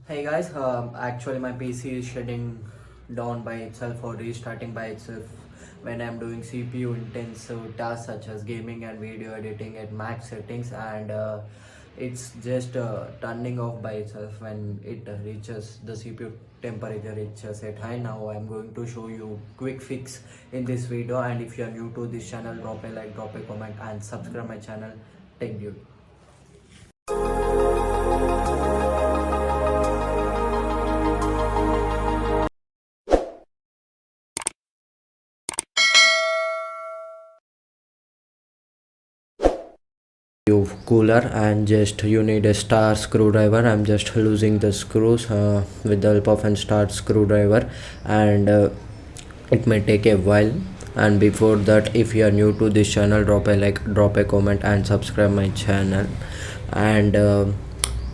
Hey guys, actually my PC is shutting down by itself or restarting by itself when I'm doing CPU intensive tasks such as gaming and video editing at max settings, and it's just turning off by itself when it reaches the CPU temperature reaches at high. Now I'm going to show you quick fix in this video, and if you are new to this channel, drop a like, drop a comment and subscribe my channel Tech Dude. Cooler, and just you need a star screwdriver. I'm just losing the screws with the help of a star screwdriver, and it may take a while. And before that, if you are new to this channel, drop a like, drop a comment and subscribe my channel. And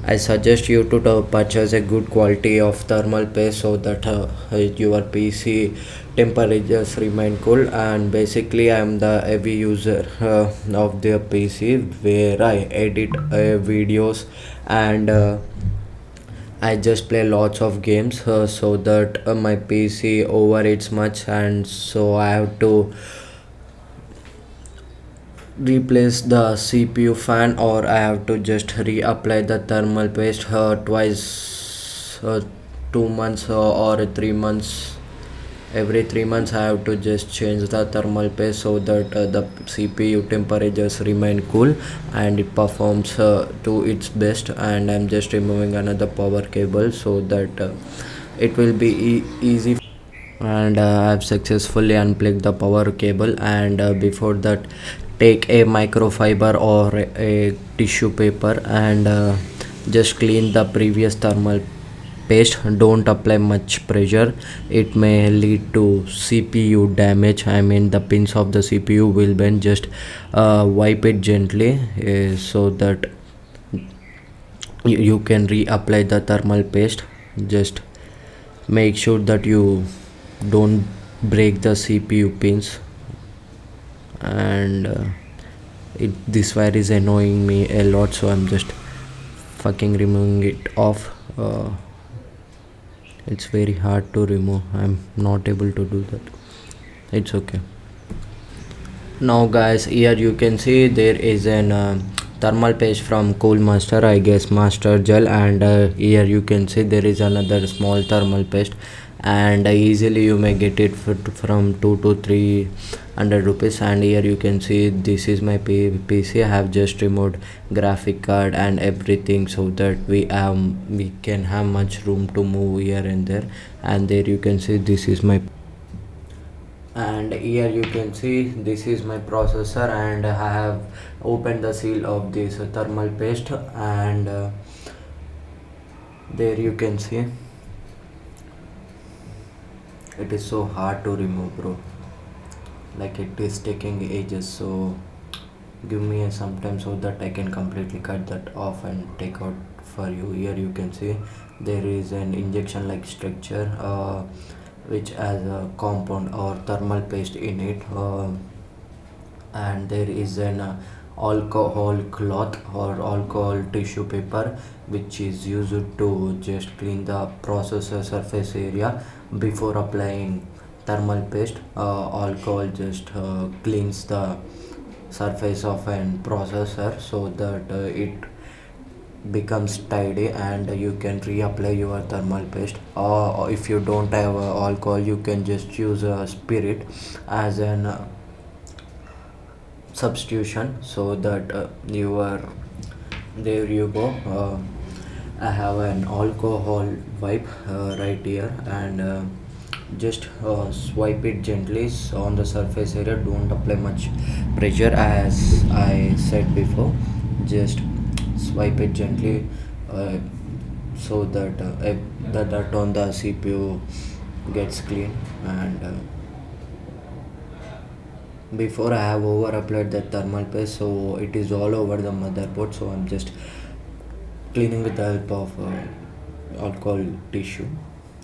I suggest you to purchase a good quality of thermal paste so that your PC temperatures remain cool. And basically, I am the heavy user of the PC where I edit videos, and I just play lots of games so that my PC overheats much, and so I have to replace the CPU fan, or I have to just reapply the thermal paste twice, 2 months or 3 months. Every 3 months I have to just change the thermal paste so that the CPU temperatures remain cool and it performs to its best. And I'm just removing another power cable so that it will be easy. And I've successfully unplugged the power cable, and before that, take a microfiber or a tissue paper and just clean the previous thermal paste. Don't apply much pressure, it may lead to CPU damage. I mean, the pins of the CPU will bend. Just wipe it gently so that you can reapply the thermal paste. Just make sure that you don't break the CPU pins. And this wire is annoying me a lot, so I'm just fucking removing it off. It's very hard to remove. I'm not able to do that. It's okay. Now guys, here you can see there is an thermal paste from Cool Master, I guess Master Gel. And here you can see there is another small thermal paste, and easily you may get it from 2 to 300 rupees. And here you can see this is my PC. I have just removed graphic card and everything so that we can have much room to move here and there. And there you can see this is my, and here you can see this is my processor, and I have opened the seal of this thermal paste. And there you can see it is so hard to remove, bro. Like, it is taking ages, so give me some time so that I can completely cut that off and take out for you. Here you can see there is an injection like structure which has a compound or thermal paste in it, and there is an alcohol cloth or alcohol tissue paper which is used to just clean the processor surface area before applying thermal paste. Alcohol just cleans the surface of an processor so that it becomes tidy, and you can reapply your thermal paste. Or if you don't have alcohol, you can just use a spirit as an substitution so that your, there you go. I have an alcohol wipe right here, and just swipe it gently on the surface area. Don't apply much pressure, as I said before. Just swipe it gently so that the dirt on the CPU gets clean. And before, I have over applied the thermal paste, so it is all over the motherboard. So I'm just cleaning with the help of alcohol tissue,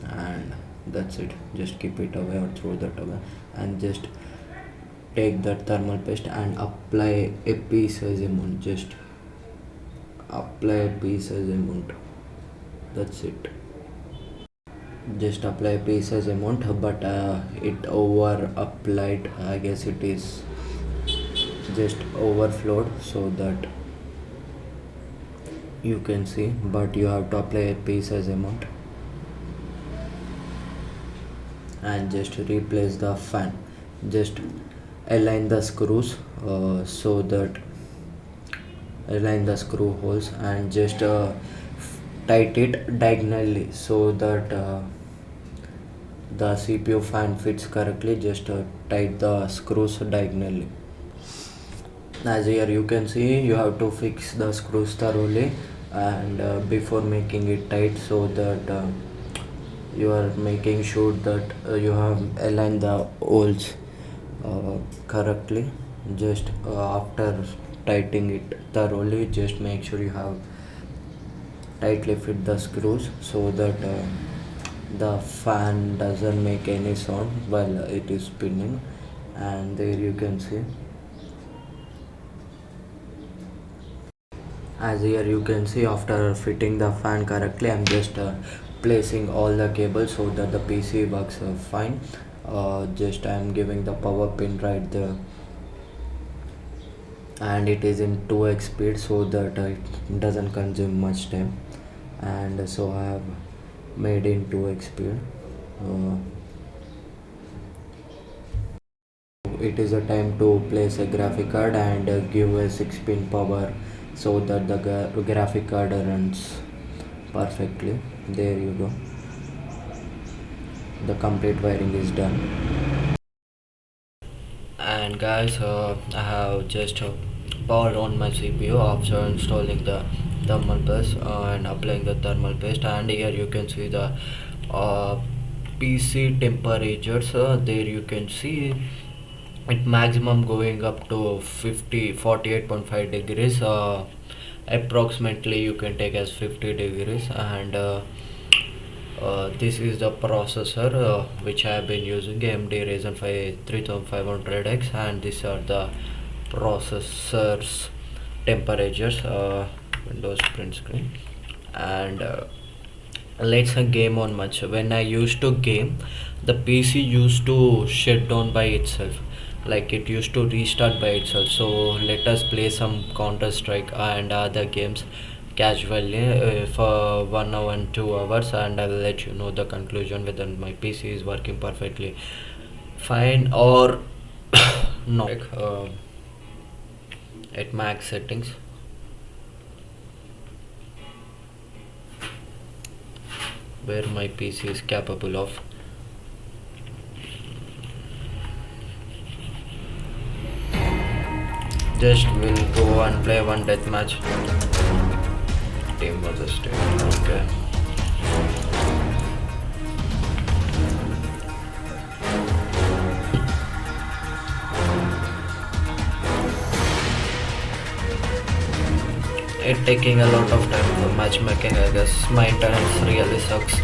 and that's it. Just keep it away or throw that away, and just take that thermal paste and apply a piece as amount. Just apply a piece as amount. That's it. Just apply pieces amount, but it over applied, I guess it is just overflowed, so that you can see, but you have to apply a pieces amount and just replace the fan. Just align the screws, so that align the screw holes and just tight it diagonally, so that the CPU fan fits correctly. Just tight the screws diagonally. As here you can see, you have to fix the screws thoroughly and before making it tight, so that you are making sure that you have aligned the holes correctly. Just after tightening it thoroughly, just make sure you have tightly fit the screws, so that the fan doesn't make any sound while it is spinning. And there you can see, as here you can see, after fitting the fan correctly, I'm just placing all the cables so that the PC works fine. Just I'm giving the power pin right there, and it is in 2x speed, so that it doesn't consume much time. And so I have made in 2x speed. uh, it is a time to place a graphic card and give a 6-pin power, so that the graphic card runs perfectly. There you go, the complete wiring is done. And guys, I have just powered on my CPU after installing the thermal paste and applying the thermal paste. And here you can see the uh, PC temperatures. There you can see it maximum going up to 48.5 degrees. Approximately you can take as 50 degrees. And this is the processor which I have been using, AMD Ryzen 5 3500X, and these are the processor's temperatures. Windows print screen. And let's game on much. When I used to game, the PC used to shut down by itself, like it used to restart by itself. So let us play some Counter Strike and other games casually for 1 hour and 2 hours, and I'll let you know the conclusion whether my PC is working perfectly fine or not. At max settings, where my PC is capable of. Just will go and play one deathmatch. Team versus team. Okay. It taking a lot of time for matchmaking, I guess. My internet really sucks.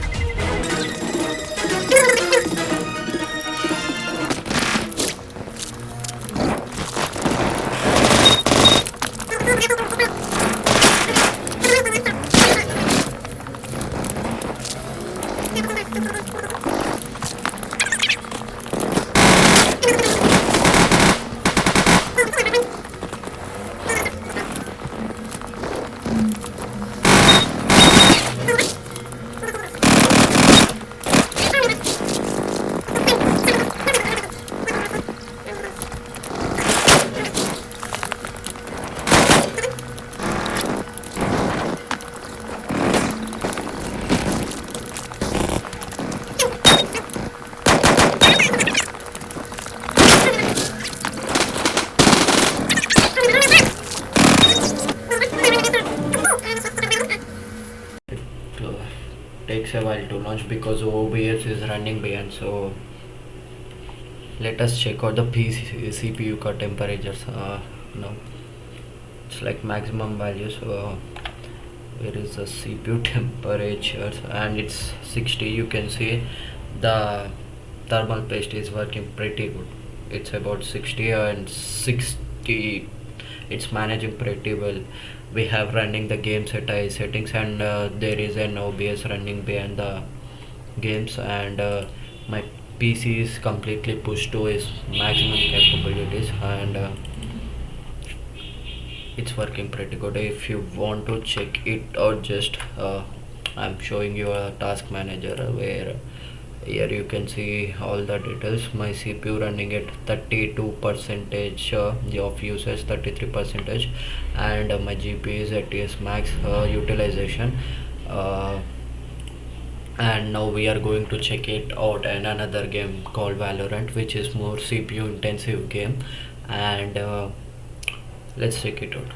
Takes a while to launch because OBS is running behind. So let us check out the CPU card temperatures. Now it's like maximum values. Where is the CPU temperatures? And it's 60. You can see the thermal paste is working pretty good. It's about 60 and 60. it's managing pretty well. We have running the games at high settings, and there is an OBS running behind the games, and my PC is completely pushed to its maximum capabilities, and it's working pretty good. If you want to check it out, just I'm showing you a task manager where here you can see all the details. My CPU running at 32 percentage of usage, 33 percentage, and my GPU is at its max utilization. And now we are going to check it out in another game called Valorant, which is more CPU intensive game, and let's check it out.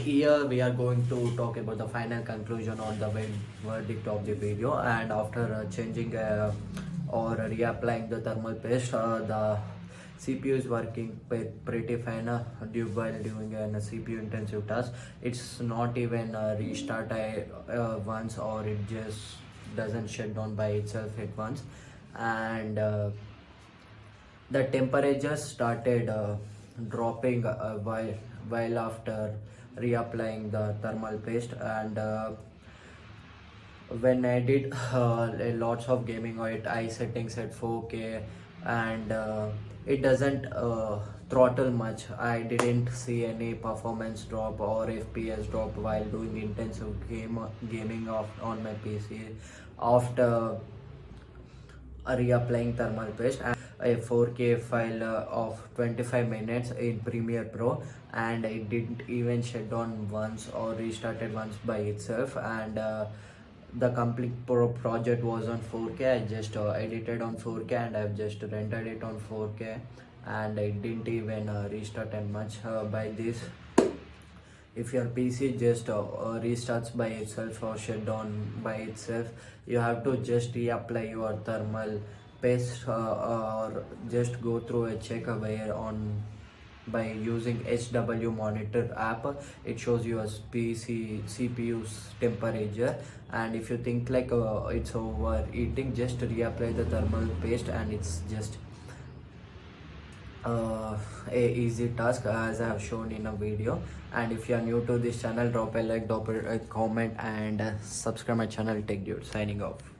Here we are going to talk about the final conclusion on the verdict of the video. And after changing or reapplying the thermal paste, the CPU is working pretty fine while doing a CPU intensive task. It's not even restart once, or it just doesn't shut down by itself at once. And the temperature started dropping while after reapplying the thermal paste. And when I did lots of gaming at high settings at 4K, and it doesn't throttle much. I didn't see any performance drop or FPS drop while doing intensive gaming on my PC after reapplying thermal paste. And a 4K file of 25 minutes in Premiere Pro, and it didn't even shut down once or restarted once by itself. And the complete project was on 4K. I just edited on 4K, and I've just rendered it on 4K, and it didn't even restart and much by this. If your PC just restarts by itself or shut down by itself, you have to just reapply your thermal paste, or just go through a check where by using HW monitor app. It shows your PC CPU's temperature, and if you think like it's overheating, just reapply the thermal paste, and it's just a easy task as I have shown in a video. And if you are new to this channel, drop a like, drop a comment, and subscribe my channel. Tech Dude signing off.